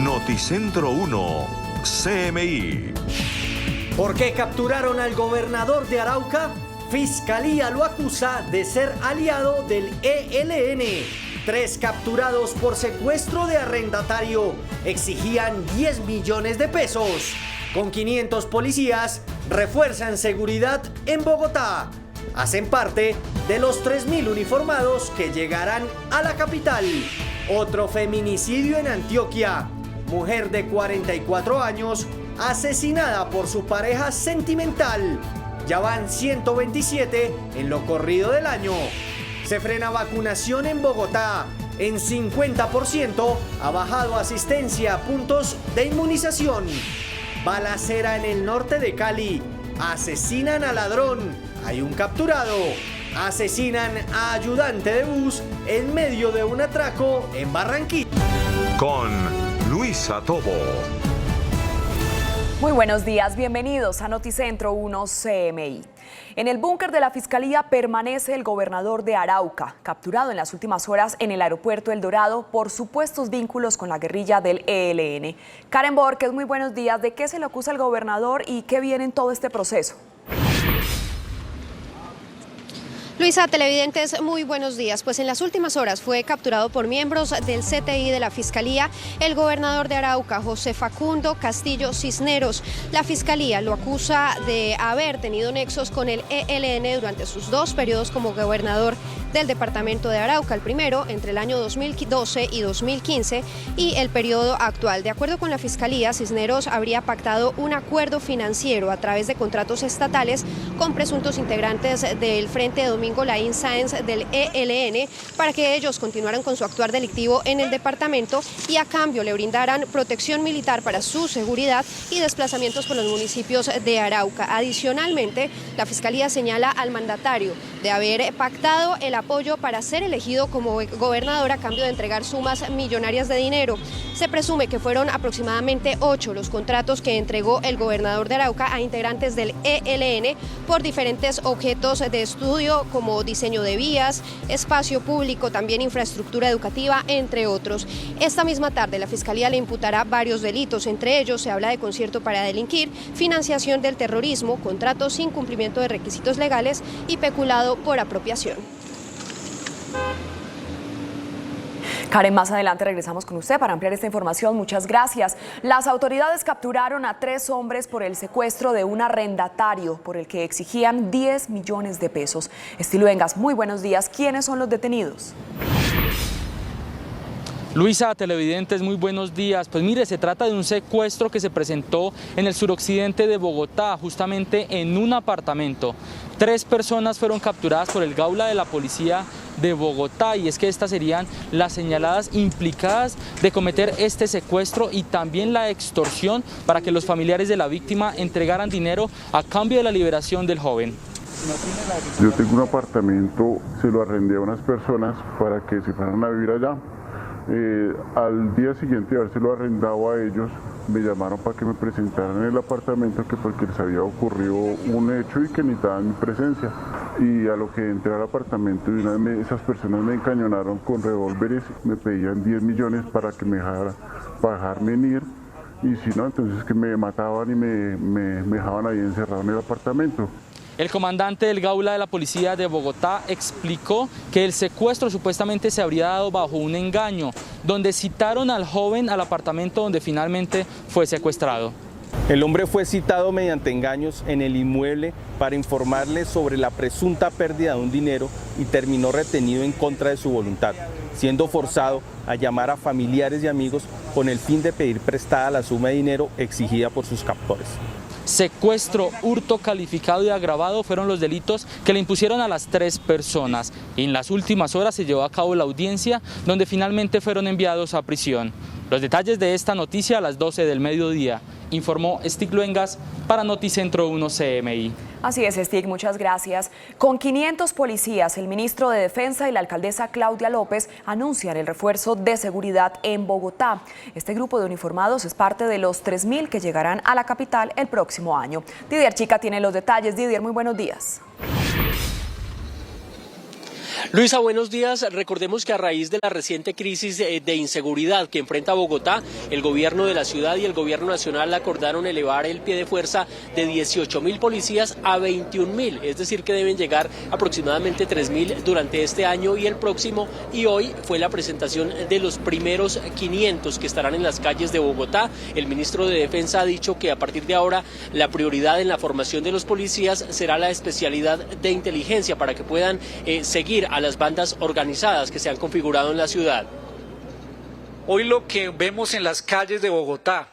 Noticentro 1, CMI. ¿Por qué capturaron al gobernador de Arauca? Fiscalía lo acusa de ser aliado del ELN. 3 capturados por secuestro de arrendatario. Exigían 10 millones de pesos. Con 500 policías, refuerzan seguridad en Bogotá. Hacen parte de los 3.000 uniformados que llegarán a la capital. Otro feminicidio en Antioquia. Mujer de 44 años asesinada por su pareja sentimental. Ya van 127 en lo corrido del año. Se frena vacunación en Bogotá. En 50% ha bajado asistencia a puntos de inmunización. Balacera en el norte de Cali. Asesinan a ladrón. Hay un capturado. Asesinan a ayudante de bus en medio de un atraco en Barranquilla. Con Luisa Tobo. Muy buenos días, bienvenidos a Noticentro 1 CMI. En el búnker de la Fiscalía permanece el gobernador de Arauca, capturado en las últimas horas en el aeropuerto El Dorado por supuestos vínculos con la guerrilla del ELN. Karen Borges, muy buenos días. ¿De qué se le acusa al gobernador y qué viene en todo este proceso? Luisa, televidentes, muy buenos días. Pues en las últimas horas fue capturado por miembros del CTI de la Fiscalía el gobernador de Arauca, José Facundo Castillo Cisneros. La Fiscalía lo acusa de haber tenido nexos con el ELN durante sus 2 periodos como gobernador del departamento de Arauca, el primero entre el año 2012 y 2015 y el periodo actual. De acuerdo con la Fiscalía, Cisneros habría pactado un acuerdo financiero a través de contratos estatales con presuntos integrantes del Frente Domingo Laín Sáenz del ELN para que ellos continuaran con su actuar delictivo en el departamento y a cambio le brindaran protección militar para su seguridad y desplazamientos por los municipios de Arauca. Adicionalmente, la Fiscalía señala al mandatario de haber pactado el apoyo para ser elegido como gobernador a cambio de entregar sumas millonarias de dinero. Se presume que fueron aproximadamente 8 los contratos que entregó el gobernador de Arauca a integrantes del ELN por diferentes objetos de estudio como diseño de vías, espacio público, también infraestructura educativa, entre otros. Esta misma tarde la Fiscalía le imputará varios delitos, entre ellos se habla de concierto para delinquir, financiación del terrorismo, contratos sin cumplimiento de requisitos legales y peculado por apropiación. Karen, más adelante regresamos con usted para ampliar esta información. Muchas gracias. Las autoridades capturaron a 3 hombres por el secuestro de un arrendatario por el que exigían 10 millones de pesos. Estilo Vengas, muy buenos días. ¿Quiénes son los detenidos? Luisa, televidentes, muy buenos días. Pues mire, se trata de un secuestro que se presentó en el suroccidente de Bogotá, justamente en un apartamento. 3 personas fueron capturadas por el Gaula de la Policía de Bogotá y es que estas serían las señaladas implicadas de cometer este secuestro y también la extorsión para que los familiares de la víctima entregaran dinero a cambio de la liberación del joven. Yo tengo un apartamento, se lo arrendé a unas personas para que se fueran a vivir allá. Al día siguiente de habérselo arrendado a ellos, me llamaron para que me presentaran en el apartamento que porque les había ocurrido un hecho y que necesitaban mi presencia. Y a lo que entré al apartamento, y una vez esas personas me encañonaron con revólveres, me pedían 10 millones para que me dejarme ir, y si no, entonces que me mataban y me dejaban ahí encerrado en el apartamento. El comandante del Gaula de la Policía de Bogotá explicó que el secuestro supuestamente se habría dado bajo un engaño, donde citaron al joven al apartamento donde finalmente fue secuestrado. El hombre fue citado mediante engaños en el inmueble para informarle sobre la presunta pérdida de un dinero y terminó retenido en contra de su voluntad, siendo forzado a llamar a familiares y amigos con el fin de pedir prestada la suma de dinero exigida por sus captores. Secuestro, hurto calificado y agravado fueron los delitos que le impusieron a las 3 personas. En las últimas horas se llevó a cabo la audiencia donde finalmente fueron enviados a prisión. Los detalles de esta noticia a las 12 del mediodía, informó Stig Luengas para Noticentro 1 CMI. Así es, Stig, muchas gracias. Con 500 policías, el ministro de Defensa y la alcaldesa Claudia López anuncian el refuerzo de seguridad en Bogotá. Este grupo de uniformados es parte de los 3.000 que llegarán a la capital el próximo año. Didier Chica tiene los detalles. Didier, muy buenos días. Luisa, buenos días. Recordemos que a raíz de la reciente crisis de inseguridad que enfrenta Bogotá, el gobierno de la ciudad y el gobierno nacional acordaron elevar el pie de fuerza de 18.000 policías a 21.000, es decir, que deben llegar aproximadamente 3.000 durante este año y el próximo, y hoy fue la presentación de los primeros 500 que estarán en las calles de Bogotá. El ministro de Defensa ha dicho que a partir de ahora la prioridad en la formación de los policías será la especialidad de inteligencia para que puedan seguir a las bandas organizadas que se han configurado en la ciudad. Hoy lo que vemos en las calles de Bogotá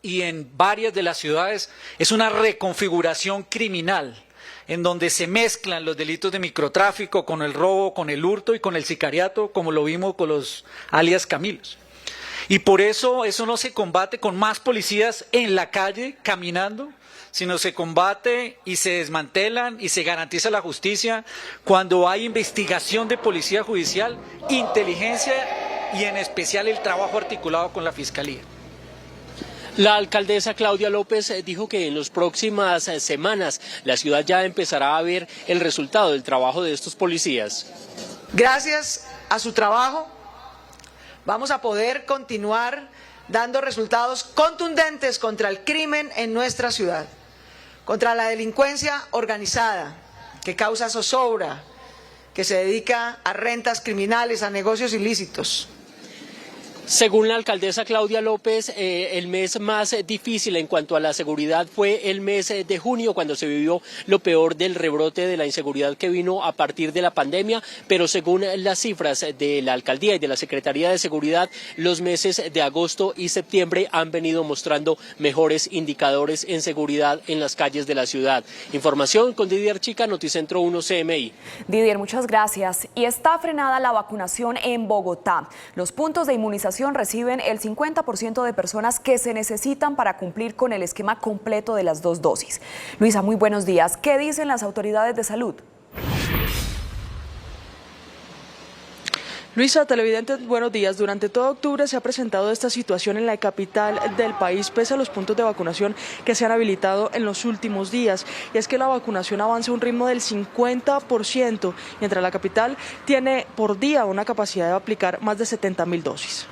y en varias de las ciudades es una reconfiguración criminal en donde se mezclan los delitos de microtráfico con el robo, con el hurto y con el sicariato, como lo vimos con los alias Camilos. Y por eso no se combate con más policías en la calle caminando, sino se combate y se desmantelan y se garantiza la justicia cuando hay investigación de policía judicial, inteligencia y en especial el trabajo articulado con la Fiscalía. La alcaldesa Claudia López dijo que en las próximas semanas la ciudad ya empezará a ver el resultado del trabajo de estos policías. Gracias a su trabajo vamos a poder continuar dando resultados contundentes contra el crimen en nuestra ciudad, contra la delincuencia organizada que causa zozobra, que se dedica a rentas criminales, a negocios ilícitos. Según la alcaldesa Claudia López, el mes más difícil en cuanto a la seguridad fue el mes de junio, cuando se vivió lo peor del rebrote de la inseguridad que vino a partir de la pandemia, pero según las cifras de la alcaldía y de la Secretaría de Seguridad, los meses de agosto y septiembre han venido mostrando mejores indicadores en seguridad en las calles de la ciudad. Información con Didier Chica, Noticentro 1 CMI. Didier, muchas gracias. Y está frenada la vacunación en Bogotá. Los puntos de inmunización reciben el 50% de personas que se necesitan para cumplir con el esquema completo de las 2 dosis. Luisa, muy buenos días. ¿Qué dicen las autoridades de salud? Luisa, televidentes, buenos días. Durante todo octubre se ha presentado esta situación en la capital del país, pese a los puntos de vacunación que se han habilitado en los últimos días. Y es que la vacunación avanza a un ritmo del 50%, mientras la capital tiene por día una capacidad de aplicar más de 70.000 dosis.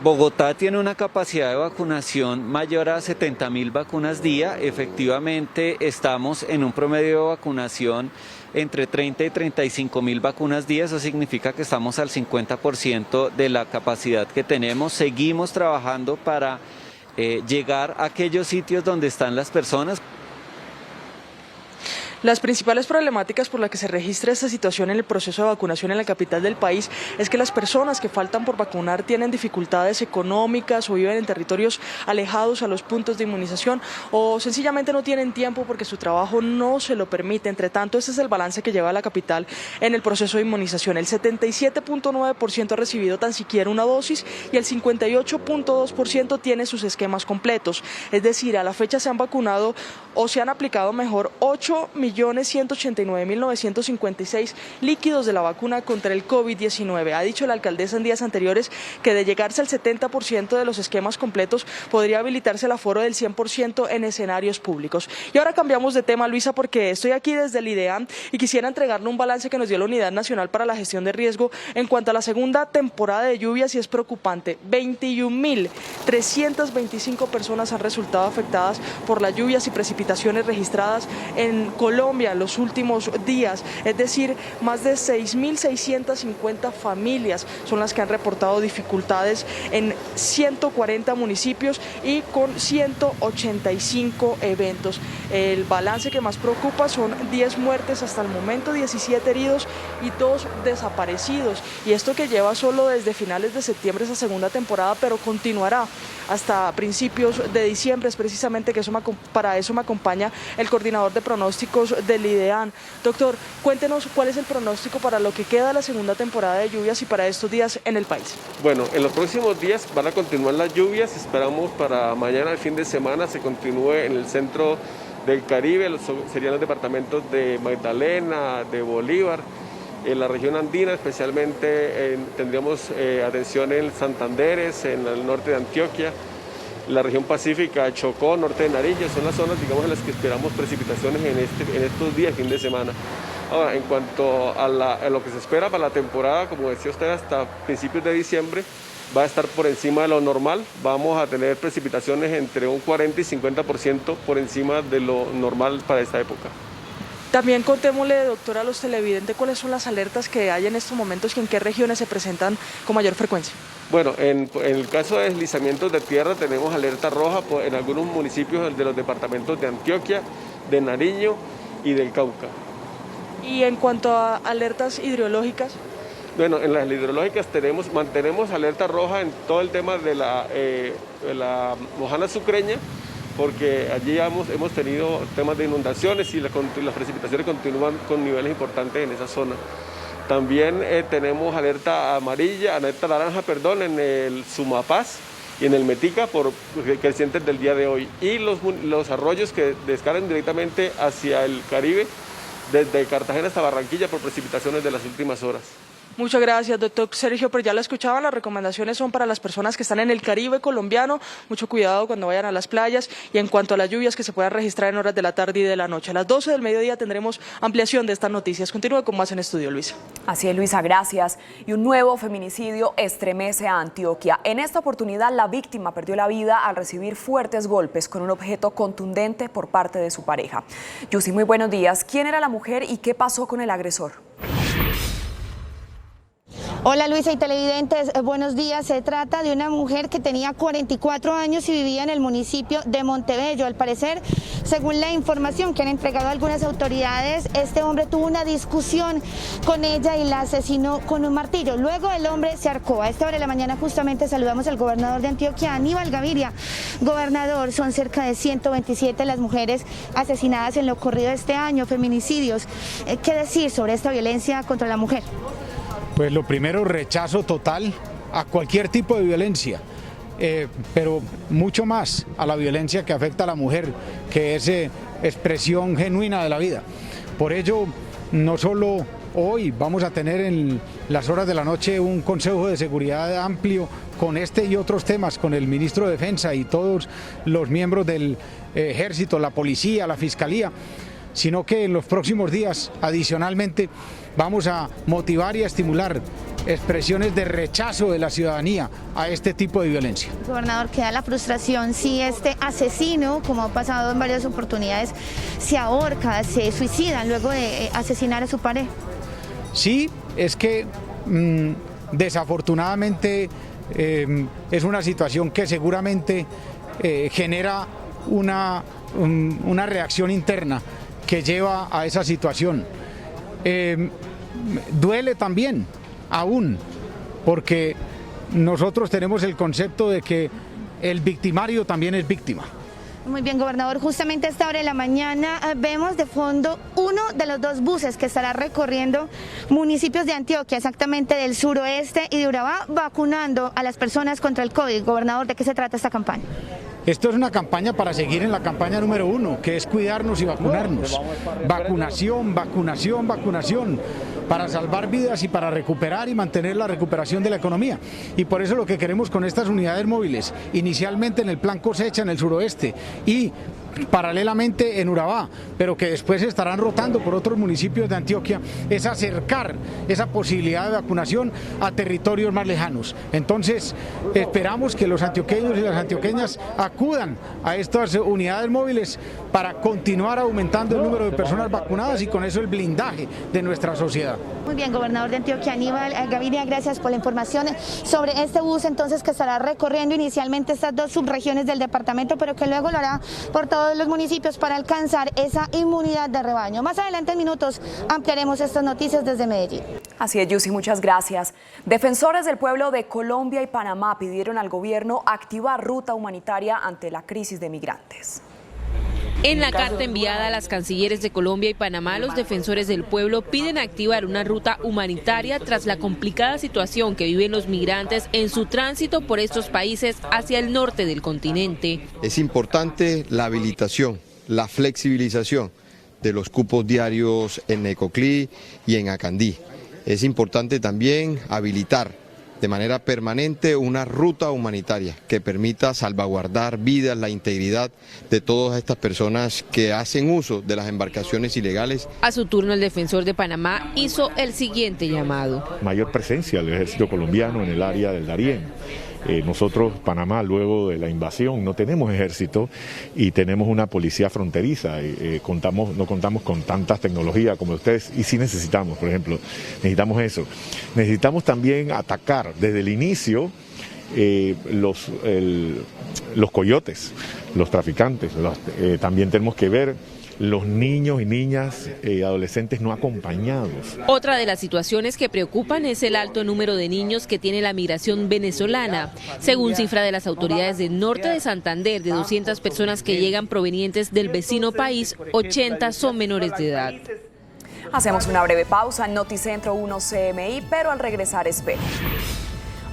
Bogotá tiene una capacidad de vacunación mayor a 70.000 vacunas día. Efectivamente, estamos en un promedio de vacunación entre 30 y 35.000 vacunas día. Eso significa que estamos al 50% de la capacidad que tenemos. Seguimos trabajando para llegar a aquellos sitios donde están las personas. Las principales problemáticas por las que se registra esta situación en el proceso de vacunación en la capital del país es que las personas que faltan por vacunar tienen dificultades económicas o viven en territorios alejados a los puntos de inmunización o sencillamente no tienen tiempo porque su trabajo no se lo permite. Entre tanto, este es el balance que lleva la capital en el proceso de inmunización. El 77.9% ha recibido tan siquiera una dosis y el 58.2% tiene sus esquemas completos. Es decir, a la fecha se han vacunado o se han aplicado mejor 8.189.956 líquidos de la vacuna contra el COVID-19. Ha dicho la alcaldesa en días anteriores que de llegarse al 70% de los esquemas completos podría habilitarse el aforo del 100% en escenarios públicos. Y ahora cambiamos de tema, Luisa, porque estoy aquí desde el IDEAM y quisiera entregarle un balance que nos dio la Unidad Nacional para la Gestión de Riesgo en cuanto a la segunda temporada de lluvias, y es preocupante. 21.325 personas han resultado afectadas por las lluvias y precipitaciones registradas en Colombia en los últimos días, es decir, más de 6.650 familias son las que han reportado dificultades en 140 municipios y con 185 eventos. El balance que más preocupa son 10 muertes hasta el momento, 17 heridos y 2 desaparecidos. Y esto que lleva solo desde finales de septiembre esa segunda temporada, pero continuará hasta principios de diciembre. Es precisamente que para eso me acompaña el coordinador de pronósticos del IDEAM. Doctor, cuéntenos cuál es el pronóstico para lo que queda de la segunda temporada de lluvias y para estos días en el país. Bueno, en los próximos días van a continuar las lluvias. Esperamos para mañana, el fin de semana, se continúe en el centro del Caribe, serían los departamentos de Magdalena, de Bolívar. En la región andina especialmente tendríamos atención en Santanderes, en el norte de Antioquia, la región pacífica, Chocó, norte de Nariño. Son las zonas, digamos, en las que esperamos precipitaciones en estos días, fin de semana. Ahora, en cuanto a lo que se espera para la temporada, como decía usted, hasta principios de diciembre va a estar por encima de lo normal. Vamos a tener precipitaciones entre un 40 y 50% por encima de lo normal para esta época. También contémosle, doctora, a los televidentes cuáles son las alertas que hay en estos momentos y en qué regiones se presentan con mayor frecuencia. Bueno, en el caso de deslizamientos de tierra tenemos alerta roja en algunos municipios de los departamentos de Antioquia, de Nariño y del Cauca. Y en cuanto a alertas hidrológicas. Bueno, en las hidrológicas mantenemos alerta roja en todo el tema de la Mojana Sucreña, porque allí hemos tenido temas de inundaciones y las precipitaciones continúan con niveles importantes en esa zona. También tenemos alerta naranja, en el Sumapaz y en el Metica por crecientes del día de hoy. Y los arroyos que descargan directamente hacia el Caribe, desde Cartagena hasta Barranquilla, por precipitaciones de las últimas horas. Muchas gracias, doctor Sergio, pero ya lo escuchaban, las recomendaciones son para las personas que están en el Caribe colombiano, mucho cuidado cuando vayan a las playas, y en cuanto a las lluvias que se puedan registrar en horas de la tarde y de la noche. A las 12 del mediodía tendremos ampliación de estas noticias. Continúe con más en estudio, Luisa. Así es, Luisa, gracias. Y un nuevo feminicidio estremece a Antioquia. En esta oportunidad, la víctima perdió la vida al recibir fuertes golpes con un objeto contundente por parte de su pareja. Yusi, muy buenos días. ¿Quién era la mujer y qué pasó con el agresor? Hola Luisa y televidentes, buenos días. Se trata de una mujer que tenía 44 años y vivía en el municipio de Montebello. Al parecer, según la información que han entregado algunas autoridades, este hombre tuvo una discusión con ella y la asesinó con un martillo. Luego el hombre se arcó. A esta hora de la mañana justamente saludamos al gobernador de Antioquia, Aníbal Gaviria. Gobernador, son cerca de 127 las mujeres asesinadas en lo ocurrido este año, feminicidios. ¿Qué decir sobre esta violencia contra la mujer? Pues lo primero, rechazo total a cualquier tipo de violencia, pero mucho más a la violencia que afecta a la mujer, que es expresión genuina de la vida. Por ello, no solo hoy vamos a tener en las horas de la noche un Consejo de Seguridad amplio con este y otros temas, con el ministro de Defensa y todos los miembros del Ejército, la Policía, la Fiscalía, sino que en los próximos días, adicionalmente, vamos a motivar y a estimular expresiones de rechazo de la ciudadanía a este tipo de violencia. Gobernador, queda la frustración si este asesino, como ha pasado en varias oportunidades, se ahorca, se suicida luego de asesinar a su pareja. Sí, es que desafortunadamente es una situación que seguramente genera una reacción interna que lleva a esa situación. Duele también, aún, porque nosotros tenemos el concepto de que el victimario también es víctima. Muy bien, gobernador, justamente a esta hora de la mañana vemos de fondo uno de los dos buses que estará recorriendo municipios de Antioquia, exactamente del suroeste y de Urabá, vacunando a las personas contra el COVID. Gobernador, ¿de qué se trata esta campaña? Esto es una campaña para seguir en la campaña número 1, que es cuidarnos y vacunarnos. Vacunación, vacunación, vacunación, para salvar vidas y para recuperar y mantener la recuperación de la economía. Y por eso lo que queremos con estas unidades móviles, inicialmente en el plan cosecha en el suroeste y paralelamente en Urabá, pero que después estarán rotando por otros municipios de Antioquia, es acercar esa posibilidad de vacunación a territorios más lejanos. Entonces, esperamos que los antioqueños y las antioqueñas acudan a estas unidades móviles para continuar aumentando el número de personas vacunadas y con eso el blindaje de nuestra sociedad. Muy bien, gobernador de Antioquia, Aníbal Gaviria, gracias por la información sobre este bus entonces que estará recorriendo inicialmente estas dos subregiones del departamento, pero que luego lo hará por todos los municipios para alcanzar esa inmunidad de rebaño. Más adelante en minutos ampliaremos estas noticias desde Medellín. Así es, Yusi, muchas gracias. Defensores del pueblo de Colombia y Panamá pidieron al gobierno activar ruta humanitaria ante la crisis de migrantes. En la carta enviada a las cancilleres de Colombia y Panamá, los defensores del pueblo piden activar una ruta humanitaria tras la complicada situación que viven los migrantes en su tránsito por estos países hacia el norte del continente. Es importante la habilitación, la flexibilización de los cupos diarios en Necoclí y en Acandí. Es importante también habilitar de manera permanente una ruta humanitaria que permita salvaguardar vidas, la integridad de todas estas personas que hacen uso de las embarcaciones ilegales. A su turno, el defensor de Panamá hizo el siguiente llamado. Mayor presencia del ejército colombiano en el área del Darién. Nosotros, Panamá, luego de la invasión, no tenemos ejército y tenemos una policía fronteriza. No contamos con tantas tecnologías como ustedes y sí necesitamos, por ejemplo, necesitamos eso. Necesitamos también atacar desde el inicio los coyotes, los traficantes. También tenemos que ver los niños y niñas adolescentes no acompañados. Otra de las situaciones que preocupan es el alto número de niños que tiene la migración venezolana. Según cifra de las autoridades del norte de Santander, de 200 personas que llegan provenientes del vecino país, 80 son menores de edad. Hacemos una breve pausa en Noticentro 1 CMI, pero al regresar espera.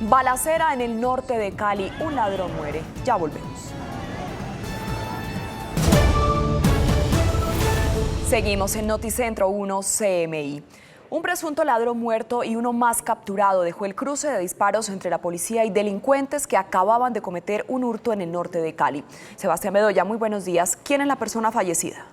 Balacera en el norte de Cali, un ladrón muere. Ya volvemos. Seguimos en Noticentro 1 CMI. Un presunto ladrón muerto y uno más capturado dejó el cruce de disparos entre la policía y delincuentes que acababan de cometer un hurto en el norte de Cali. Sebastián Bedoya, muy buenos días. ¿Quién es la persona fallecida?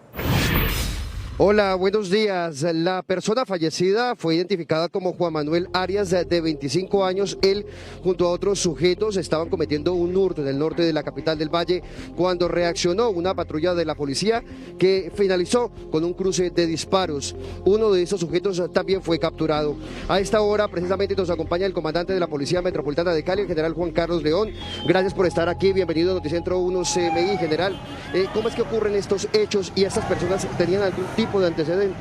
Hola, buenos días. La persona fallecida fue identificada como Juan Manuel Arias, de 25 años. Él, junto a otros sujetos, estaban cometiendo un hurto en el norte de la capital del Valle cuando reaccionó una patrulla de la policía que finalizó con un cruce de disparos. Uno de esos sujetos también fue capturado. A esta hora, precisamente, nos acompaña el comandante de la Policía Metropolitana de Cali, el general Juan Carlos León. Gracias por estar aquí. Bienvenido a Noticentro 1 CMI, general. ¿Cómo es que ocurren estos hechos y estas personas tenían algún tipo de antecedente?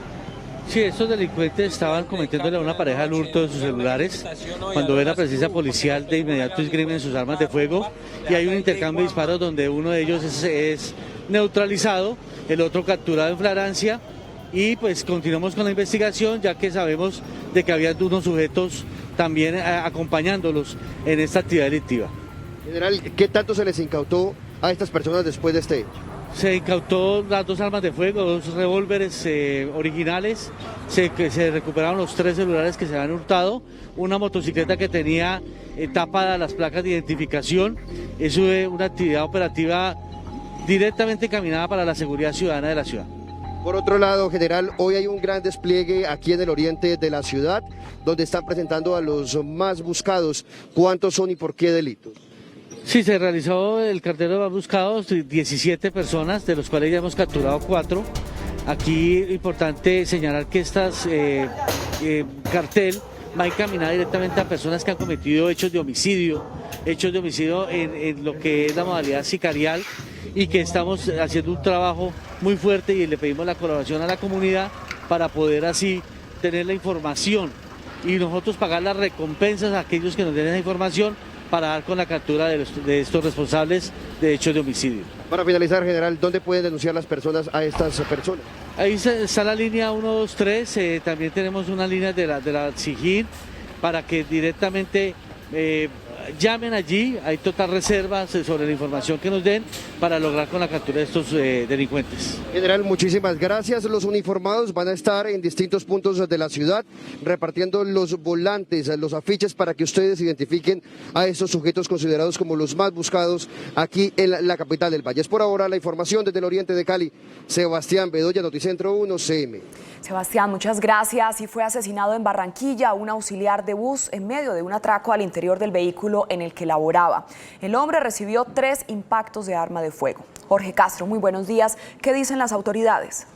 Sí, estos delincuentes estaban cometiéndole a una pareja el hurto de sus celulares. Cuando ven la presencia policial, de inmediato esgrimen sus armas de fuego y hay un intercambio de disparos donde uno de ellos es neutralizado, el otro capturado en flagrancia, y pues continuamos con la investigación, ya que sabemos de que había unos sujetos también acompañándolos en esta actividad delictiva. General, ¿qué tanto se les incautó a estas personas después de este hecho? Se incautó las 2 armas de fuego, 2 revólveres originales, se recuperaron los 3 celulares que se habían hurtado, una motocicleta que tenía tapadas las placas de identificación. Eso es una actividad operativa directamente encaminada para la seguridad ciudadana de la ciudad. Por otro lado, general, hoy hay un gran despliegue aquí en el oriente de la ciudad, donde están presentando a los más buscados. ¿Cuántos son y por qué delitos? Sí, se realizó el cartero de más buscados, 17 personas, de los cuales ya hemos capturado 4. Aquí importante señalar que estas cartel va encaminada directamente a personas que han cometido hechos de homicidio en lo que es la modalidad sicarial, y que estamos haciendo un trabajo muy fuerte y le pedimos la colaboración a la comunidad para poder así tener la información y nosotros pagar las recompensas a aquellos que nos den esa información para dar con la captura de estos responsables de hechos de homicidio. Para finalizar, general, ¿dónde pueden denunciar las personas a estas personas? Ahí está la línea 123, también tenemos una línea de la SIGIN para que directamente llamen allí. Hay total reservas sobre la información que nos den para lograr con la captura de estos delincuentes. General, muchísimas gracias. Los uniformados van a estar en distintos puntos de la ciudad repartiendo los volantes, los afiches para que ustedes identifiquen a estos sujetos considerados como los más buscados aquí en la capital del Valle. Es por ahora la información desde el oriente de Cali. Sebastián Bedoya, Noticentro 1 CM. Sebastián, muchas gracias. Y fue asesinado en Barranquilla un auxiliar de bus en medio de un atraco al interior del vehículo en el que laboraba. El hombre recibió 3 impactos de arma de fuego. Jorge Castro, muy buenos días. ¿Qué dicen las autoridades?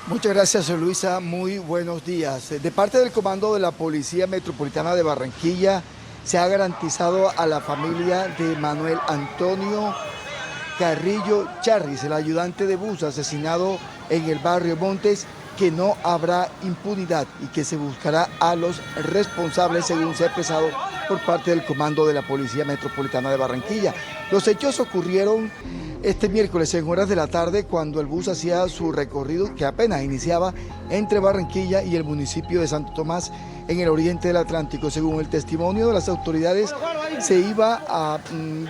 Muchas gracias, Luisa. Muy buenos días. De parte del Comando de la Policía Metropolitana de Barranquilla, se ha garantizado a la familia de Manuel Antonio Carrillo Charris, el ayudante de bus asesinado en el barrio Montes, que no habrá impunidad y que se buscará a los responsables, según se ha expresado por parte del Comando de la Policía Metropolitana de Barranquilla. Los hechos ocurrieron este miércoles en horas de la tarde, cuando el bus hacía su recorrido, que apenas iniciaba, entre Barranquilla y el municipio de Santo Tomás, en el oriente del Atlántico. Según el testimonio de las autoridades, se iba a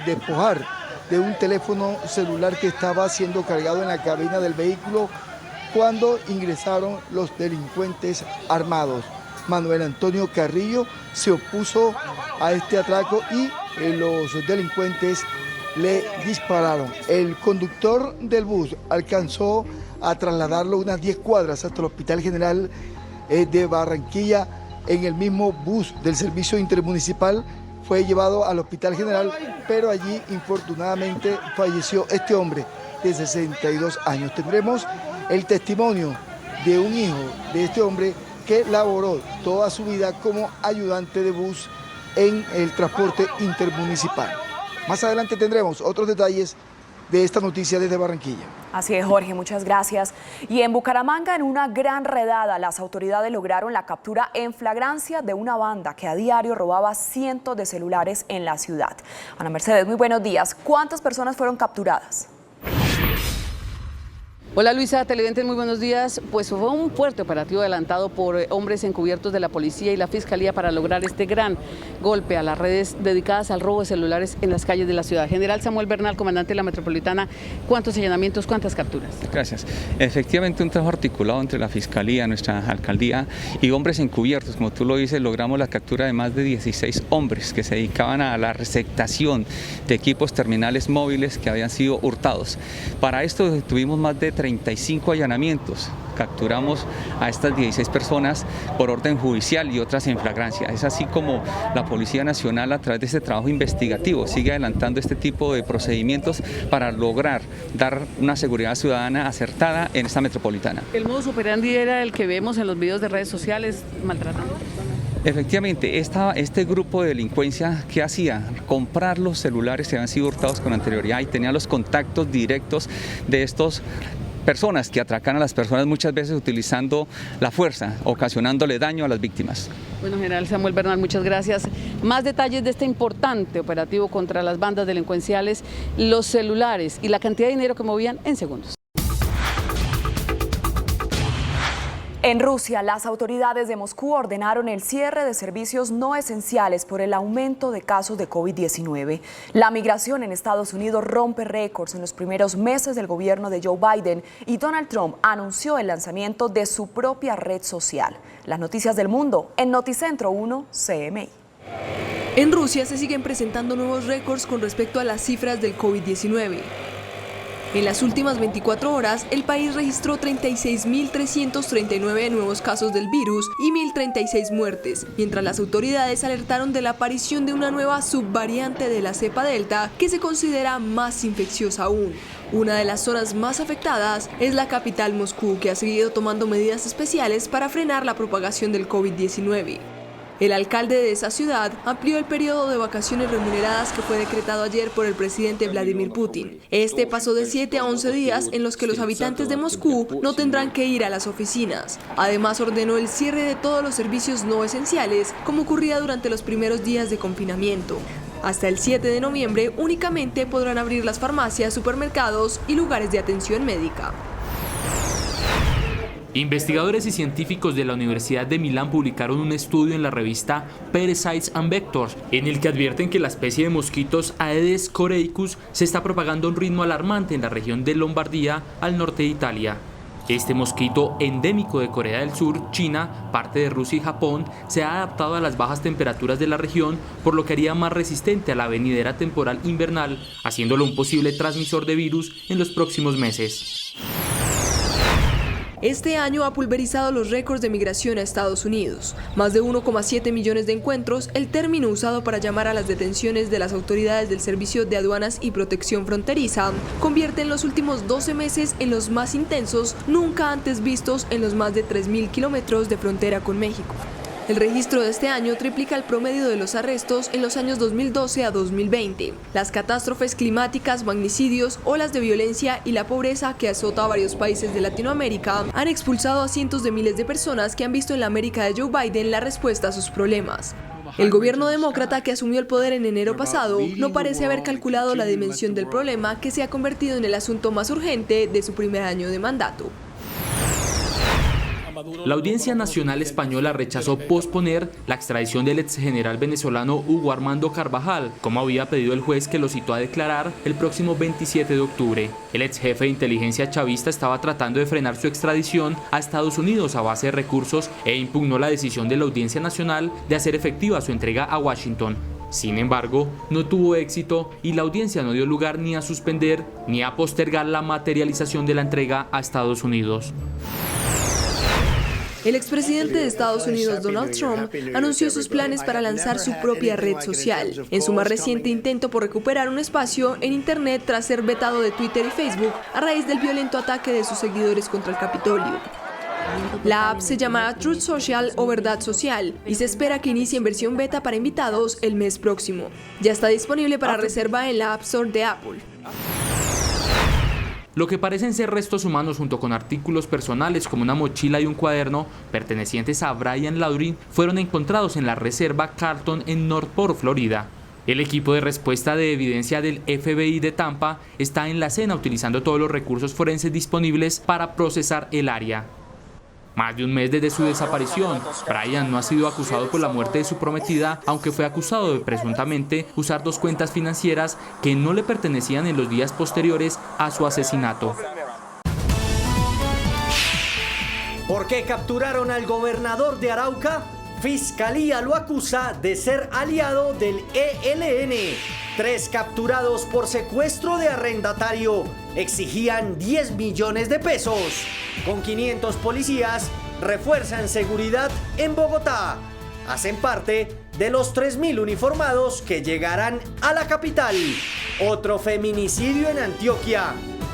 despojar de un teléfono celular que estaba siendo cargado en la cabina del vehículo cuando ingresaron los delincuentes armados. Manuel Antonio Carrillo, se opuso a este atraco y los delincuentes le dispararon. El conductor del bus alcanzó a trasladarlo unas 10 cuadras hasta el Hospital General de Barranquilla. En el mismo bus del servicio intermunicipal fue llevado al Hospital General, pero allí infortunadamente falleció este hombre de 62 años. Tendremos el testimonio de un hijo de este hombre que laboró toda su vida como ayudante de bus en el transporte intermunicipal. Más adelante tendremos otros detalles de esta noticia desde Barranquilla. Así es, Jorge, muchas gracias. Y en Bucaramanga, en una gran redada, las autoridades lograron la captura en flagrancia de una banda que a diario robaba cientos de celulares en la ciudad. Ana Mercedes, muy buenos días. ¿Cuántas personas fueron capturadas? Hola Luisa, televidentes, muy buenos días. Pues fue un fuerte operativo adelantado por hombres encubiertos de la policía y la fiscalía para lograr este gran golpe a las redes dedicadas al robo de celulares en las calles de la ciudad. General Samuel Bernal, comandante de la Metropolitana, ¿cuántos allanamientos, cuántas capturas? Gracias. Efectivamente, un trabajo articulado entre la fiscalía, nuestra alcaldía y hombres encubiertos. Como tú lo dices, logramos la captura de más de 16 hombres que se dedicaban a la receptación de equipos terminales móviles que habían sido hurtados. Para esto tuvimos más de 35 allanamientos. Capturamos a estas 16 personas por orden judicial y otras en flagrancia. Es así como la Policía Nacional, a través de este trabajo investigativo, sigue adelantando este tipo de procedimientos para lograr dar una seguridad ciudadana acertada en esta metropolitana. El modus operandi era el que vemos en los videos de redes sociales, maltratando. Efectivamente, este grupo de delincuencia, ¿qué hacía? Comprar los celulares que habían sido hurtados con anterioridad y tenía los contactos directos de estos personas que atracan a las personas, muchas veces utilizando la fuerza, ocasionándole daño a las víctimas. Bueno, General Samuel Bernal, muchas gracias. Más detalles de este importante operativo contra las bandas delincuenciales, los celulares y la cantidad de dinero que movían en segundos. En Rusia, las autoridades de Moscú ordenaron el cierre de servicios no esenciales por el aumento de casos de COVID-19. La migración en Estados Unidos rompe récords en los primeros meses del gobierno de Joe Biden y Donald Trump anunció el lanzamiento de su propia red social. Las noticias del mundo en Noticentro 1 CMI. En Rusia se siguen presentando nuevos récords con respecto a las cifras del COVID-19. En las últimas 24 horas, el país registró 36.339 nuevos casos del virus y 1.036 muertes, mientras las autoridades alertaron de la aparición de una nueva subvariante de la cepa Delta que se considera más infecciosa aún. Una de las zonas más afectadas es la capital Moscú, que ha seguido tomando medidas especiales para frenar la propagación del COVID-19. El alcalde de esa ciudad amplió el periodo de vacaciones remuneradas que fue decretado ayer por el presidente Vladimir Putin. Este pasó de 7 a 11 días en los que los habitantes de Moscú no tendrán que ir a las oficinas. Además, ordenó el cierre de todos los servicios no esenciales, como ocurría durante los primeros días de confinamiento. Hasta el 7 de noviembre únicamente podrán abrir las farmacias, supermercados y lugares de atención médica. Investigadores y científicos de la Universidad de Milán publicaron un estudio en la revista Parasites and Vectors, en el que advierten que la especie de mosquitos Aedes coreicus se está propagando a un ritmo alarmante en la región de Lombardía, al norte de Italia. Este mosquito endémico de Corea del Sur, China, parte de Rusia y Japón, se ha adaptado a las bajas temperaturas de la región, por lo que haría más resistente a la venidera temporal invernal, haciéndolo un posible transmisor de virus en los próximos meses. Este año ha pulverizado los récords de migración a Estados Unidos. Más de 1,7 millones de encuentros, el término usado para llamar a las detenciones de las autoridades del Servicio de Aduanas y Protección Fronteriza, convierte en los últimos 12 meses en los más intensos nunca antes vistos en los más de 3.000 kilómetros de frontera con México. El registro de este año triplica el promedio de los arrestos en los años 2012 a 2020. Las catástrofes climáticas, magnicidios, olas de violencia y la pobreza que azota a varios países de Latinoamérica han expulsado a cientos de miles de personas que han visto en la América de Joe Biden la respuesta a sus problemas. El gobierno demócrata que asumió el poder en enero pasado no parece haber calculado la dimensión del problema, que se ha convertido en el asunto más urgente de su primer año de mandato. La Audiencia Nacional Española rechazó posponer la extradición del exgeneral venezolano Hugo Armando Carvajal, como había pedido el juez que lo citó a declarar el próximo 27 de octubre. El ex jefe de inteligencia chavista estaba tratando de frenar su extradición a Estados Unidos a base de recursos e impugnó la decisión de la Audiencia Nacional de hacer efectiva su entrega a Washington. Sin embargo, no tuvo éxito y la audiencia no dio lugar ni a suspender ni a postergar la materialización de la entrega a Estados Unidos. El expresidente de Estados Unidos, Donald Trump, anunció sus planes para lanzar su propia red social, en su más reciente intento por recuperar un espacio en Internet tras ser vetado de Twitter y Facebook a raíz del violento ataque de sus seguidores contra el Capitolio. La app se llama Truth Social o Verdad Social y se espera que inicie en versión beta para invitados el mes próximo. Ya está disponible para reserva en la App Store de Apple. Lo que parecen ser restos humanos junto con artículos personales como una mochila y un cuaderno pertenecientes a Brian Laundrie fueron encontrados en la reserva Carlton en Northport, Florida. El equipo de respuesta de evidencia del FBI de Tampa está en la escena utilizando todos los recursos forenses disponibles para procesar el área. Más de un mes desde su desaparición, Brian no ha sido acusado por la muerte de su prometida, aunque fue acusado de presuntamente usar 2 cuentas financieras que no le pertenecían en los días posteriores a su asesinato. ¿Por qué capturaron al gobernador de Arauca? Fiscalía lo acusa de ser aliado del ELN. 3 capturados por secuestro de arrendatario. Exigían 10 millones de pesos. Con 500 policías, refuerzan seguridad en Bogotá. Hacen parte de los 3.000 uniformados que llegarán a la capital. Otro feminicidio en Antioquia.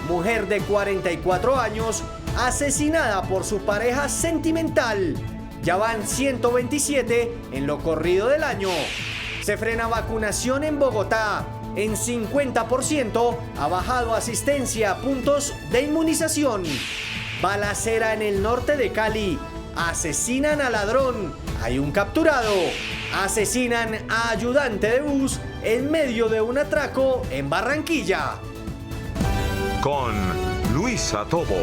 Mujer de 44 años asesinada por su pareja sentimental. Ya van 127 en lo corrido del año. Se frena vacunación en Bogotá. En 50% ha bajado asistencia a puntos de inmunización. Balacera en el norte de Cali. Asesinan a ladrón. Hay un capturado. Asesinan a ayudante de bus en medio de un atraco en Barranquilla. Con Luisa Tobo.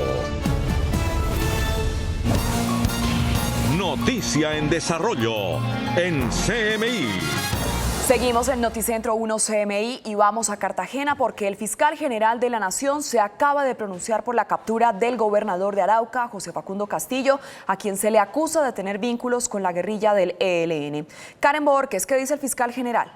Noticia en desarrollo en CMI. Seguimos en Noticentro 1 CMI y vamos a Cartagena porque el fiscal general de la Nación se acaba de pronunciar por la captura del gobernador de Arauca, José Facundo Castillo, a quien se le acusa de tener vínculos con la guerrilla del ELN. Karen Borges, ¿qué dice el fiscal general?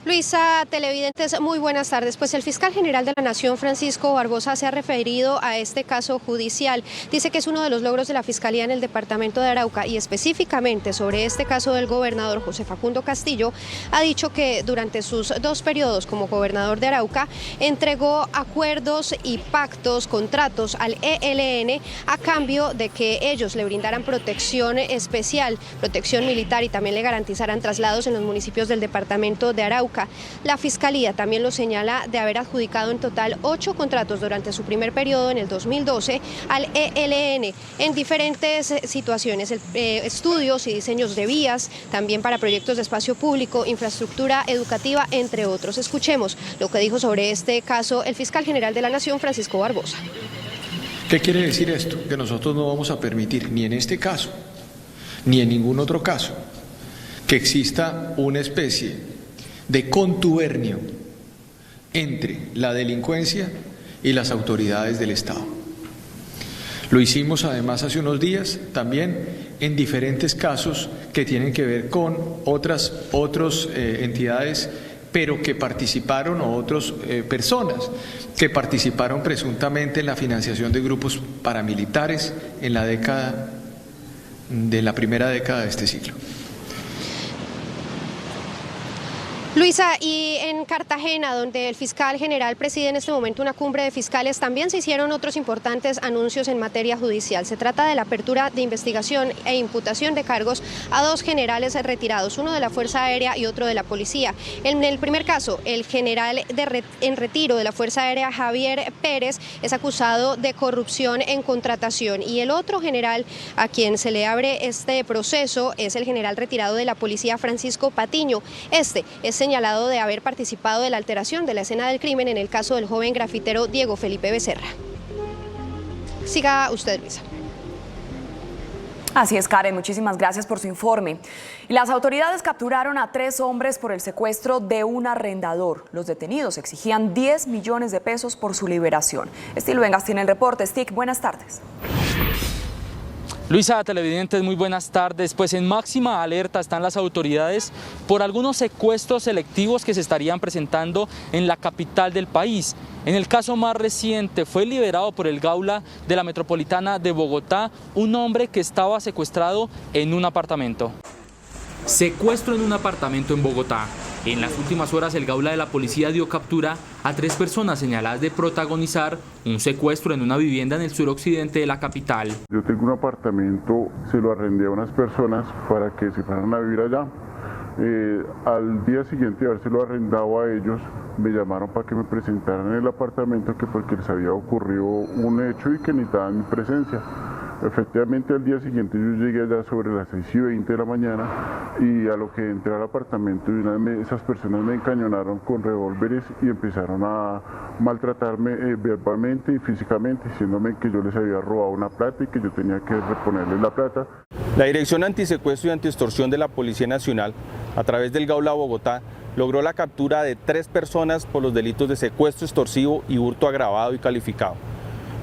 Luisa, televidentes, muy buenas tardes. Pues el fiscal general de la Nación, Francisco Barbosa, se ha referido a este caso judicial. Dice que es uno de los logros de la Fiscalía en el departamento de Arauca y específicamente sobre este caso del gobernador José Facundo Castillo, ha dicho que durante sus 2 periodos como gobernador de Arauca entregó acuerdos y pactos, contratos al ELN a cambio de que ellos le brindaran protección especial, protección militar y también le garantizaran traslados en los municipios del departamento de Arauca. La Fiscalía también lo señala de haber adjudicado en total 8 contratos durante su primer periodo en el 2012 al ELN en diferentes situaciones, estudios y diseños de vías, también para proyectos de espacio público, infraestructura educativa, entre otros. Escuchemos lo que dijo sobre este caso el fiscal general de la Nación, Francisco Barbosa. ¿Qué quiere decir esto? Que nosotros no vamos a permitir, ni en este caso, ni en ningún otro caso, que exista una especie de contubernio entre la delincuencia y las autoridades del Estado. Lo hicimos además hace unos días también en diferentes casos que tienen que ver con otras entidades, pero que participaron, o otras personas que participaron presuntamente en la financiación de grupos paramilitares en la primera década de este siglo. Luisa, y en Cartagena, donde el fiscal general preside en este momento una cumbre de fiscales, también se hicieron otros importantes anuncios en materia judicial. Se trata de la apertura de investigación e imputación de cargos a 2 generales retirados, uno de la Fuerza Aérea y otro de la Policía. En el primer caso, el general en retiro de la Fuerza Aérea, Javier Pérez, es acusado de corrupción en contratación, y el otro general a quien se le abre este proceso es el general retirado de la Policía, Francisco Patiño. Este es señalado de haber participado de la alteración de la escena del crimen en el caso del joven grafitero Diego Felipe Becerra. Siga usted, Luisa. Así es, Karen, muchísimas gracias por su informe. Y las autoridades capturaron a 3 hombres por el secuestro de un arrendador. Los detenidos exigían 10 millones de pesos por su liberación. Stick Luengas tiene el reporte. Stick, buenas tardes. Luisa, televidentes, muy buenas tardes. Pues en máxima alerta están las autoridades por algunos secuestros selectivos que se estarían presentando en la capital del país. En el caso más reciente fue liberado por el Gaula de la Metropolitana de Bogotá un hombre que estaba secuestrado en un apartamento. Secuestro en un apartamento en Bogotá. En las últimas horas el Gaula de la policía dio captura a 3 personas señaladas de protagonizar un secuestro en una vivienda en el suroccidente de la capital. Yo tengo un apartamento, se lo arrendé a unas personas para que se fueran a vivir allá. Al día siguiente de habérselo arrendado a ellos, me llamaron para que me presentaran en el apartamento que porque les había ocurrido un hecho y que necesitaban mi presencia. Efectivamente, al día siguiente yo llegué allá sobre las 6:20 de la mañana y a lo que entré al apartamento esas personas me encañonaron con revólveres y empezaron a maltratarme verbalmente y físicamente, diciéndome que yo les había robado una plata y que yo tenía que reponerles la plata. La Dirección Antisecuestro y Antiextorsión de la Policía Nacional, a través del Gaula Bogotá, logró la captura de 3 personas por los delitos de secuestro extorsivo y hurto agravado y calificado.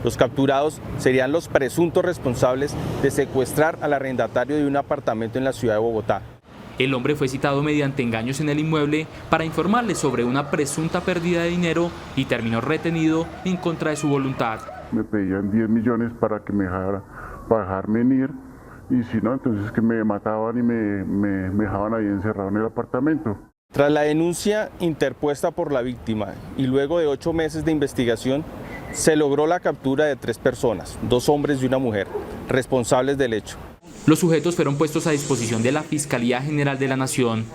Los capturados serían los presuntos responsables de secuestrar al arrendatario de un apartamento en la ciudad de Bogotá. El hombre fue citado mediante engaños en el inmueble para informarle sobre una presunta pérdida de dinero y terminó retenido en contra de su voluntad. Me pedían 10 millones para que me dejarme ir y si no, entonces que me mataban y me dejaban ahí encerrado en el apartamento. Tras la denuncia interpuesta por la víctima y luego de 8 meses de investigación, se logró la captura de 3 personas, 2 hombres y una mujer, responsables del hecho. Los sujetos fueron puestos a disposición de la Fiscalía General de la Nación.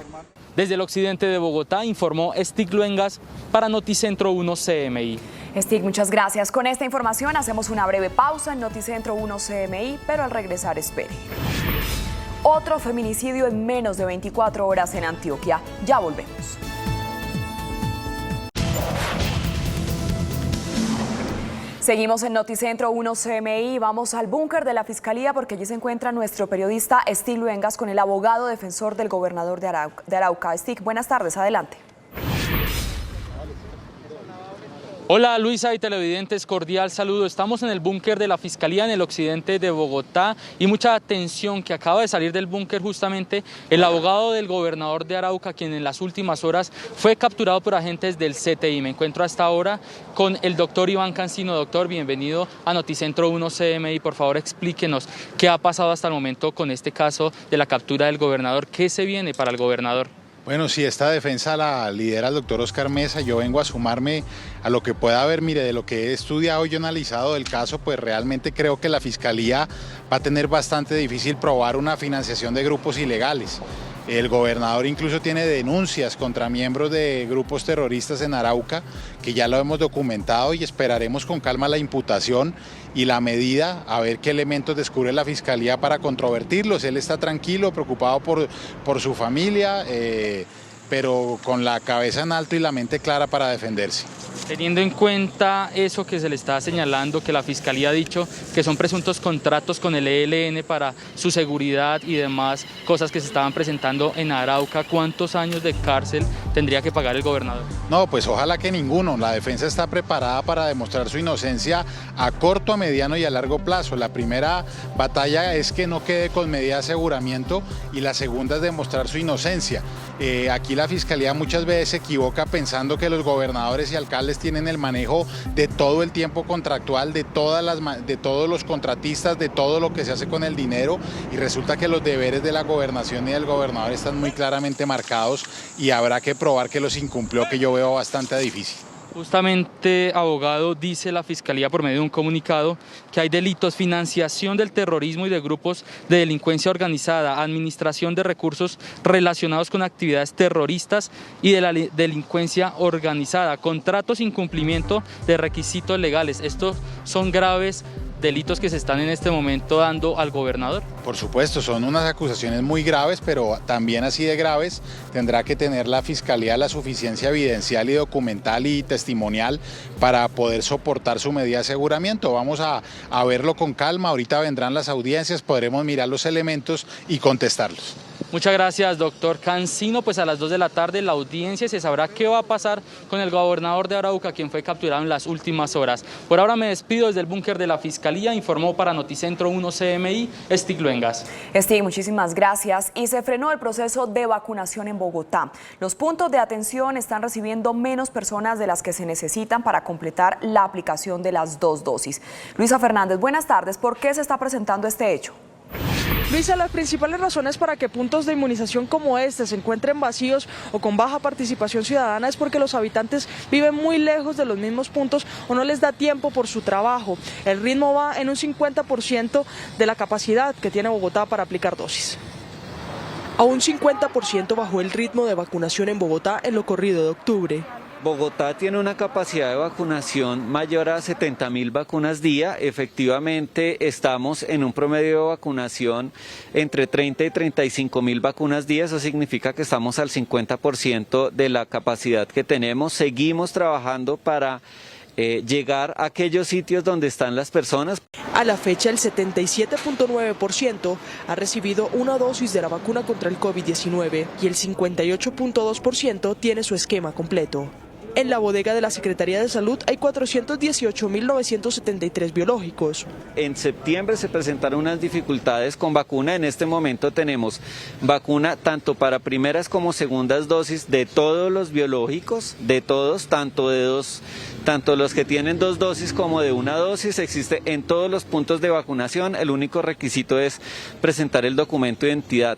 Desde el occidente de Bogotá informó Stick Luengas para Noticentro 1 CMI. Stick, muchas gracias. Con esta información hacemos una breve pausa en Noticentro 1 CMI, pero al regresar espere. Otro feminicidio en menos de 24 horas en Antioquia. Ya volvemos. Seguimos en Noticentro 1 CMI, vamos al búnker de la Fiscalía porque allí se encuentra nuestro periodista Stick Luengas con el abogado defensor del gobernador de Arauca. Stick, buenas tardes, adelante. Hola Luisa y televidentes, cordial saludo. Estamos en el búnker de la Fiscalía en el occidente de Bogotá y mucha atención que acaba de salir del búnker justamente el abogado del gobernador de Arauca, quien en las últimas horas fue capturado por agentes del CTI. Me encuentro hasta ahora con el doctor Iván Cancino. Doctor, bienvenido a Noticentro 1 CMI. Por favor, explíquenos qué ha pasado hasta el momento con este caso de la captura del gobernador. ¿Qué se viene para el gobernador? Bueno, si esta defensa la lidera el doctor Oscar Mesa, yo vengo a sumarme a lo que pueda haber. Mire, de lo que he estudiado y analizado del caso, pues realmente creo que la Fiscalía va a tener bastante difícil probar una financiación de grupos ilegales. El gobernador incluso tiene denuncias contra miembros de grupos terroristas en Arauca, que ya lo hemos documentado y esperaremos con calma la imputación y la medida, a ver qué elementos descubre la Fiscalía para controvertirlos. Él está tranquilo, preocupado por su familia, pero con la cabeza en alto y la mente clara para defenderse. Teniendo en cuenta eso que se le está señalando, que la Fiscalía ha dicho que son presuntos contratos con el ELN para su seguridad y demás cosas que se estaban presentando en Arauca, ¿cuántos años de cárcel tendría que pagar el gobernador? No, pues ojalá que ninguno. La defensa está preparada para demostrar su inocencia a corto, a mediano y a largo plazo. La primera batalla es que no quede con medida de aseguramiento y la segunda es demostrar su inocencia. Aquí la Fiscalía muchas veces se equivoca pensando que los gobernadores y alcaldes tienen el manejo de todo el tiempo contractual, de todos los contratistas, de todo lo que se hace con el dinero, y resulta que los deberes de la gobernación y del gobernador están muy claramente marcados y habrá que probar que los incumplió, que yo veo bastante difícil. Justamente, abogado, dice la Fiscalía por medio de un comunicado que hay delitos, financiación del terrorismo y de grupos de delincuencia organizada, administración de recursos relacionados con actividades terroristas y de la delincuencia organizada, contratos sin cumplimiento de requisitos legales. Estos son graves delitos que se están en este momento dando al gobernador? Por supuesto, son unas acusaciones muy graves, pero también así de graves tendrá que tener la Fiscalía la suficiencia evidencial y documental y testimonial para poder soportar su medida de aseguramiento. Vamos a verlo con calma, ahorita vendrán las audiencias, podremos mirar los elementos y contestarlos. Muchas gracias, doctor Cancino. Pues a las 2 de la tarde la audiencia se sabrá qué va a pasar con el gobernador de Arauca, quien fue capturado en las últimas horas. Por ahora me despido desde el búnker de la Fiscalía. Informó para Noticentro 1 CMI, Stig Luengas. Stig, muchísimas gracias. Y se frenó el proceso de vacunación en Bogotá. Los puntos de atención están recibiendo menos personas de las que se necesitan para completar la aplicación de las 2 dosis. Luisa Fernández, buenas tardes. ¿Por qué se está presentando este hecho? Luisa, las principales razones para que puntos de inmunización como este se encuentren vacíos o con baja participación ciudadana es porque los habitantes viven muy lejos de los mismos puntos o no les da tiempo por su trabajo. El ritmo va en un 50% de la capacidad que tiene Bogotá para aplicar dosis. A un 50% bajó el ritmo de vacunación en Bogotá en lo corrido de octubre. Bogotá tiene una capacidad de vacunación mayor a 70.000 vacunas día. Efectivamente, estamos en un promedio de vacunación entre 30 y 35.000 vacunas día. Eso significa que estamos al 50% de la capacidad que tenemos. Seguimos trabajando para llegar a aquellos sitios donde están las personas. A la fecha, el 77.9% ha recibido una dosis de la vacuna contra el COVID-19 y el 58.2% tiene su esquema completo. En la bodega de la Secretaría de Salud hay 418.973 biológicos. En septiembre se presentaron unas dificultades con vacuna. En este momento tenemos vacuna tanto para primeras como segundas dosis de todos los biológicos, de todos, tanto los que tienen 2 dosis como de 1 dosis. Existe en todos los puntos de vacunación. El único requisito es presentar el documento de identidad.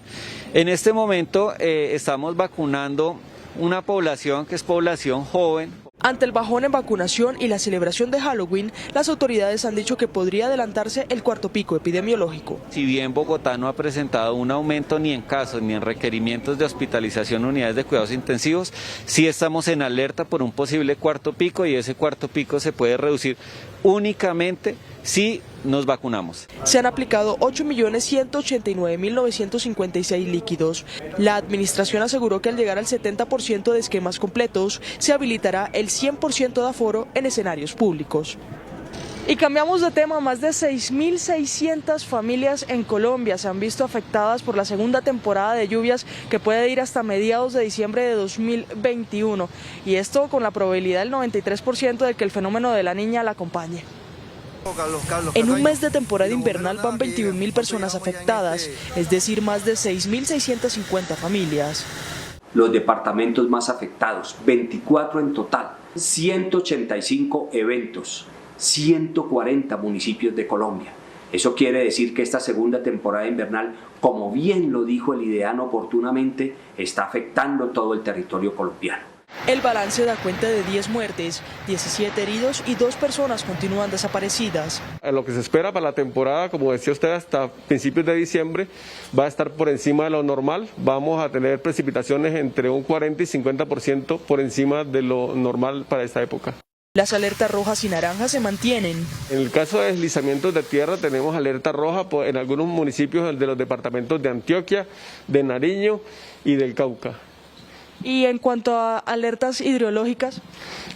En este momento estamos vacunando una población que es población joven. Ante el bajón en vacunación y la celebración de Halloween, las autoridades han dicho que podría adelantarse el cuarto pico epidemiológico. Si bien Bogotá no ha presentado un aumento ni en casos ni en requerimientos de hospitalización en unidades de cuidados intensivos, sí estamos en alerta por un posible cuarto pico y ese cuarto pico se puede reducir únicamente si nos vacunamos. Se han aplicado 8.189.956 líquidos. La administración aseguró que al llegar al 70% de esquemas completos, se habilitará el 100% de aforo en escenarios públicos. Y cambiamos de tema, más de 6.600 familias en Colombia se han visto afectadas por la segunda temporada de lluvias que puede ir hasta mediados de diciembre de 2021. Y esto con la probabilidad del 93% de que el fenómeno de la Niña la acompañe. En un mes de temporada invernal van 21.000 personas afectadas, es decir, más de 6.650 familias. Los departamentos más afectados, 24 en total, 185 eventos, 140 municipios de Colombia. Eso quiere decir que esta segunda temporada invernal, como bien lo dijo el IDEAN oportunamente, está afectando todo el territorio colombiano. El balance da cuenta de 10 muertes, 17 heridos y 2 personas continúan desaparecidas. Lo que se espera para la temporada, como decía usted, hasta principios de diciembre va a estar por encima de lo normal. Vamos a tener precipitaciones entre un 40 y 50% por encima de lo normal para esta época. Las alertas rojas y naranjas se mantienen. En el caso de deslizamientos de tierra tenemos alerta roja en algunos municipios de los departamentos de Antioquia, de Nariño y del Cauca. ¿Y en cuanto a alertas hidrológicas?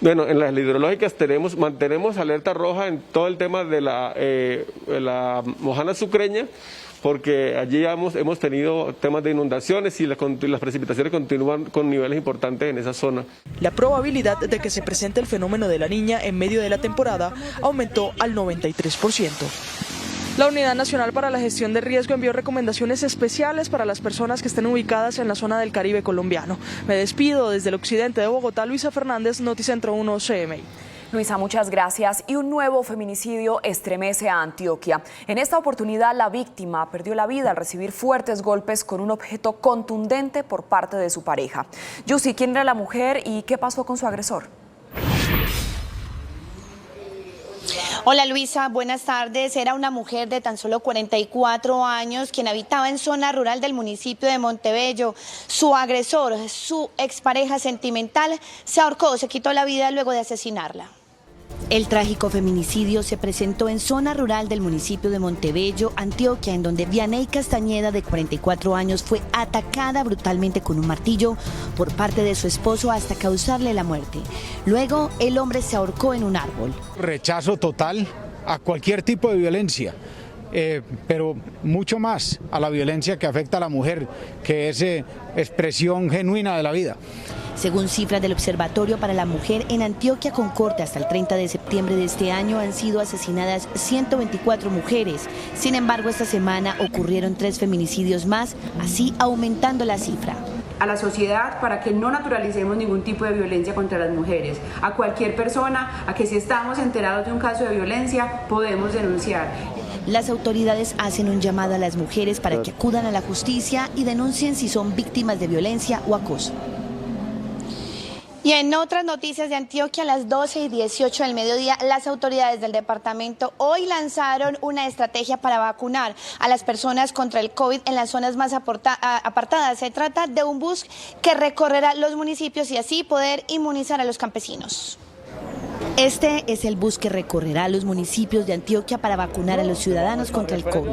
Bueno, en las hidrológicas mantenemos alerta roja en todo el tema de la Mojana Sucreña, porque allí hemos tenido temas de inundaciones y las precipitaciones continúan con niveles importantes en esa zona. La probabilidad de que se presente el fenómeno de la Niña en medio de la temporada aumentó al 93%. La Unidad Nacional para la Gestión de Riesgo envió recomendaciones especiales para las personas que estén ubicadas en la zona del Caribe colombiano. Me despido desde el occidente de Bogotá, Luisa Fernández, Noticentro 1 CMI. Luisa, muchas gracias. Y un nuevo feminicidio estremece a Antioquia. En esta oportunidad, la víctima perdió la vida al recibir fuertes golpes con un objeto contundente por parte de su pareja. Yusi, ¿quién era la mujer y qué pasó con su agresor? Hola Luisa, buenas tardes. Era una mujer de tan solo 44 años quien habitaba en zona rural del municipio de Montebello. Su agresor, su expareja sentimental, se ahorcó, se quitó la vida luego de asesinarla. El trágico feminicidio se presentó en zona rural del municipio de Montebello, Antioquia, en donde Vianey Castañeda, de 44 años, fue atacada brutalmente con un martillo por parte de su esposo hasta causarle la muerte. Luego, el hombre se ahorcó en un árbol. Rechazo total a cualquier tipo de violencia, pero mucho más a la violencia que afecta a la mujer, que es expresión genuina de la vida. Según cifras del Observatorio para la Mujer, en Antioquia con corte hasta el 30 de septiembre de este año han sido asesinadas 124 mujeres. Sin embargo, esta semana ocurrieron 3 feminicidios más, así aumentando la cifra. A la sociedad para que no naturalicemos ningún tipo de violencia contra las mujeres, a cualquier persona, a que si estamos enterados de un caso de violencia podemos denunciar. Las autoridades hacen un llamado a las mujeres para que acudan a la justicia y denuncien si son víctimas de violencia o acoso. Y en otras noticias de Antioquia, a las 12:18 del mediodía, las autoridades del departamento hoy lanzaron una estrategia para vacunar a las personas contra el COVID en las zonas más apartadas. Se trata de un bus que recorrerá los municipios y así poder inmunizar a los campesinos. Este es el bus que recorrerá los municipios de Antioquia para vacunar a los ciudadanos contra el COVID.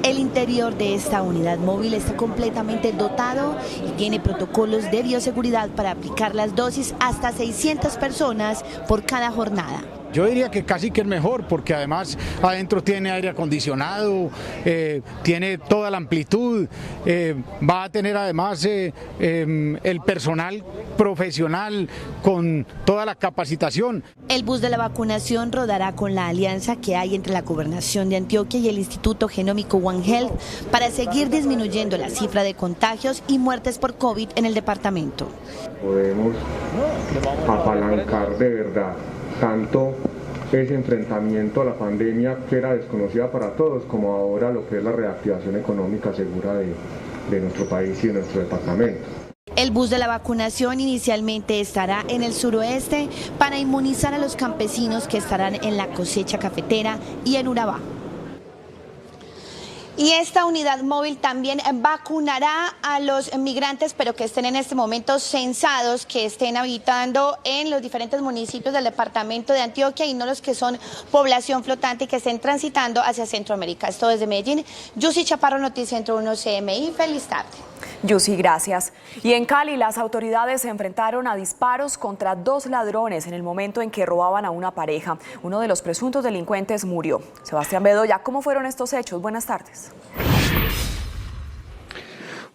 El interior de esta unidad móvil está completamente dotado y tiene protocolos de bioseguridad para aplicar las dosis hasta 600 personas por cada jornada. Yo diría que casi que es mejor, porque además adentro tiene aire acondicionado, tiene toda la amplitud, va a tener además el personal profesional con toda la capacitación. El bus de la vacunación rodará con la alianza que hay entre la Gobernación de Antioquia y el Instituto Genómico One Health para seguir disminuyendo la cifra de contagios y muertes por COVID en el departamento. Podemos apalancar de verdad tanto ese enfrentamiento a la pandemia que era desconocida para todos, como ahora lo que es la reactivación económica segura de nuestro país y de nuestro departamento. El bus de la vacunación inicialmente estará en el suroeste para inmunizar a los campesinos que estarán en la cosecha cafetera y en Urabá. Y esta unidad móvil también vacunará a los migrantes, pero que estén en este momento censados, que estén habitando en los diferentes municipios del departamento de Antioquia y no los que son población flotante y que estén transitando hacia Centroamérica. Esto desde Medellín. Yusi Chaparro, Noticentro 1 CMI. Feliz tarde. Yusi, gracias. Y en Cali, las autoridades se enfrentaron a disparos contra 2 ladrones en el momento en que robaban a una pareja. Uno de los presuntos delincuentes murió. Sebastián Bedoya, ¿cómo fueron estos hechos? Buenas tardes.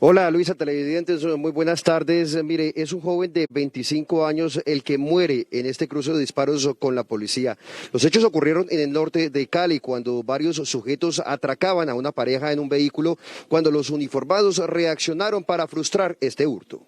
Hola Luisa, televidentes, muy buenas tardes. Mire, es un joven de 25 años el que muere en este cruce de disparos con la policía. Los hechos ocurrieron en el norte de Cali cuando varios sujetos atracaban a una pareja en un vehículo cuando los uniformados reaccionaron para frustrar este hurto.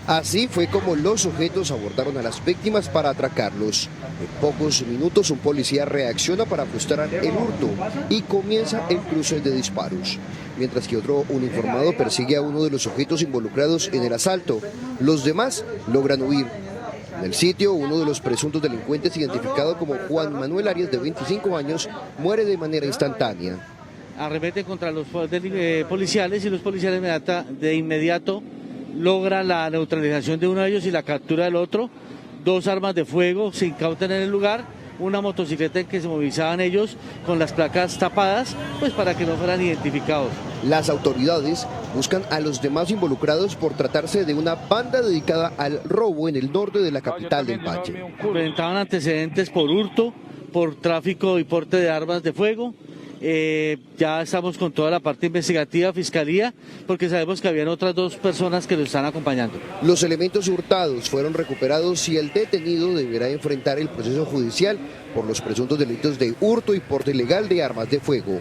Así fue como los sujetos abordaron a las víctimas para atracarlos. En pocos minutos un policía reacciona para frustrar el hurto y comienza el cruce de disparos. Mientras que otro uniformado persigue a uno de los sujetos involucrados en el asalto. Los demás logran huir. En el sitio, uno de los presuntos delincuentes, identificado como Juan Manuel Arias, de 25 años, muere de manera instantánea. Arremete contra los policiales y los policiales de inmediato logra la neutralización de uno de ellos y la captura del otro. 2 armas de fuego se incautan en el lugar, una motocicleta en que se movilizaban ellos con las placas tapadas, pues para que no fueran identificados. Las autoridades buscan a los demás involucrados por tratarse de una banda dedicada al robo en el norte de la capital del Valle. Presentaban antecedentes por hurto, por tráfico y porte de armas de fuego. Ya estamos con toda la parte investigativa, fiscalía, porque sabemos que habían otras 2 personas que lo están acompañando. Los elementos hurtados fueron recuperados y el detenido deberá enfrentar el proceso judicial por los presuntos delitos de hurto y porte ilegal de armas de fuego.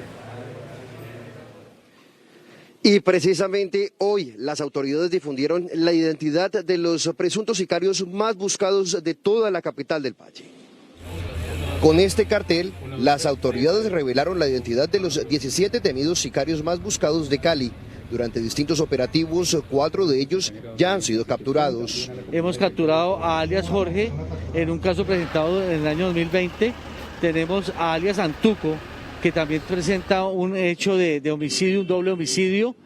Y precisamente hoy las autoridades difundieron la identidad de los presuntos sicarios más buscados de toda la capital del Valle. Con este cartel, las autoridades revelaron la identidad de los 17 temidos sicarios más buscados de Cali. Durante distintos operativos, 4 de ellos ya han sido capturados. Hemos capturado a alias Jorge en un caso presentado en el año 2020. Tenemos a alias Antuco, que también presenta un hecho de homicidio, un doble homicidio.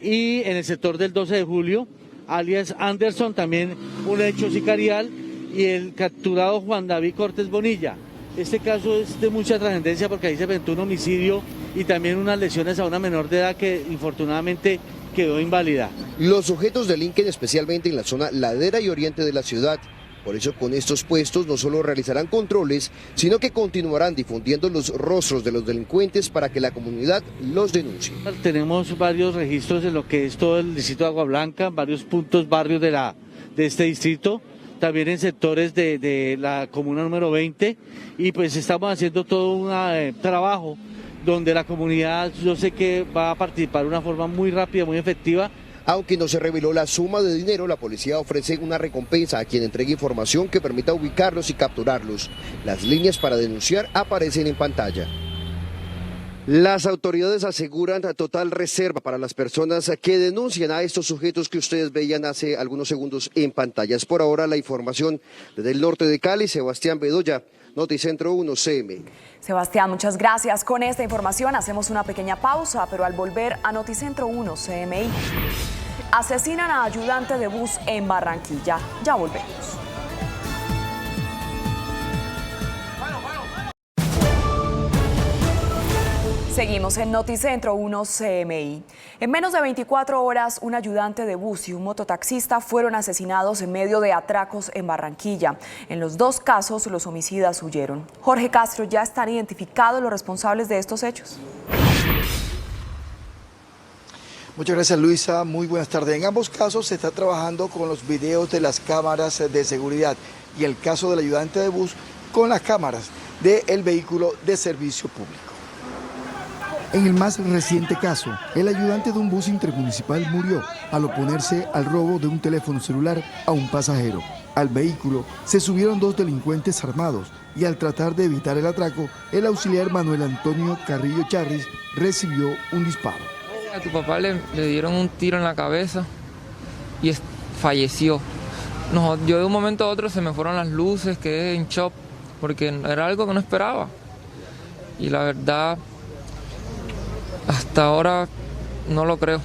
Y en el sector del 12 de julio, alias Anderson, también un hecho sicarial. y el capturado Juan David Cortés Bonilla. Este caso es de mucha trascendencia porque ahí se presentó un homicidio y también unas lesiones a una menor de edad que infortunadamente quedó inválida. Los sujetos delinquen especialmente en la zona ladera y oriente de la ciudad. Por eso con estos puestos no solo realizarán controles, sino que continuarán difundiendo los rostros de los delincuentes para que la comunidad los denuncie. Tenemos varios registros en lo que es todo el distrito de Agua Blanca, varios puntos, barrios de este distrito, también en sectores de la comuna número 20, y pues estamos haciendo todo un trabajo donde la comunidad, yo sé que va a participar de una forma muy rápida, muy efectiva. Aunque no se reveló la suma de dinero, la policía ofrece una recompensa a quien entregue información que permita ubicarlos y capturarlos. Las líneas para denunciar aparecen en pantalla. Las autoridades aseguran total reserva para las personas que denuncian a estos sujetos que ustedes veían hace algunos segundos en pantallas. Por ahora la información desde el norte de Cali, Sebastián Bedoya, Noticentro 1 CMI. Sebastián, muchas gracias. Con esta información hacemos una pequeña pausa, pero al volver a Noticentro 1 CMI, asesinan a ayudante de bus en Barranquilla. Ya volvemos. Seguimos en Noticentro 1 CMI. En menos de 24 horas, un ayudante de bus y un mototaxista fueron asesinados en medio de atracos en Barranquilla. En los dos casos, los homicidas huyeron. Jorge Castro, ¿ya están identificados los responsables de estos hechos? Muchas gracias, Luisa. Muy buenas tardes. En ambos casos se está trabajando con los videos de las cámaras de seguridad y el caso del ayudante de bus con las cámaras del vehículo de servicio público. En el más reciente caso, el ayudante de un bus intermunicipal murió al oponerse al robo de un teléfono celular a un pasajero. Al vehículo se subieron dos delincuentes armados y al tratar de evitar el atraco, el auxiliar Manuel Antonio Carrillo Charris recibió un disparo. A tu papá le dieron un tiro en la cabeza y falleció. No, yo de un momento a otro se me fueron las luces, quedé en shock porque era algo que no esperaba. Y la verdad, hasta ahora no lo creo.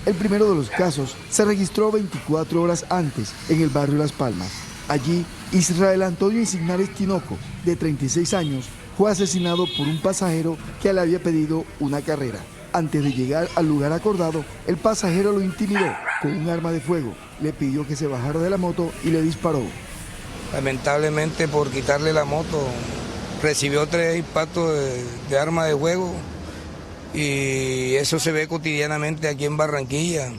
El primero de los casos se registró 24 horas antes en el barrio Las Palmas. Allí, Israel Antonio Insignares Tinoco, de 36 años, fue asesinado por un pasajero que le había pedido una carrera. Antes de llegar al lugar acordado, el pasajero lo intimidó con un arma de fuego, le pidió que se bajara de la moto y le disparó. Lamentablemente, por quitarle la moto, recibió 3 impactos de arma de fuego y eso se ve cotidianamente aquí en Barranquilla.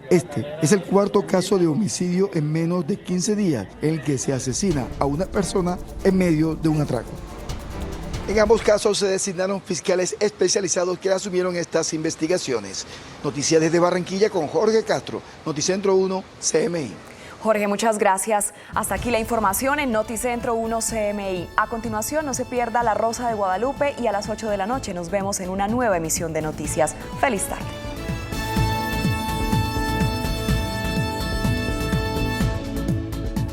Este es el cuarto caso de homicidio en menos de 15 días en el que se asesina a una persona en medio de un atraco. En ambos casos se designaron fiscales especializados que asumieron estas investigaciones. Noticias desde Barranquilla con Jorge Castro, Noticentro 1 CMI. Jorge, muchas gracias. Hasta aquí la información en Noticentro 1 CMI. A continuación, no se pierda La Rosa de Guadalupe y a las 8 de la noche nos vemos en una nueva emisión de noticias. ¡Feliz tarde!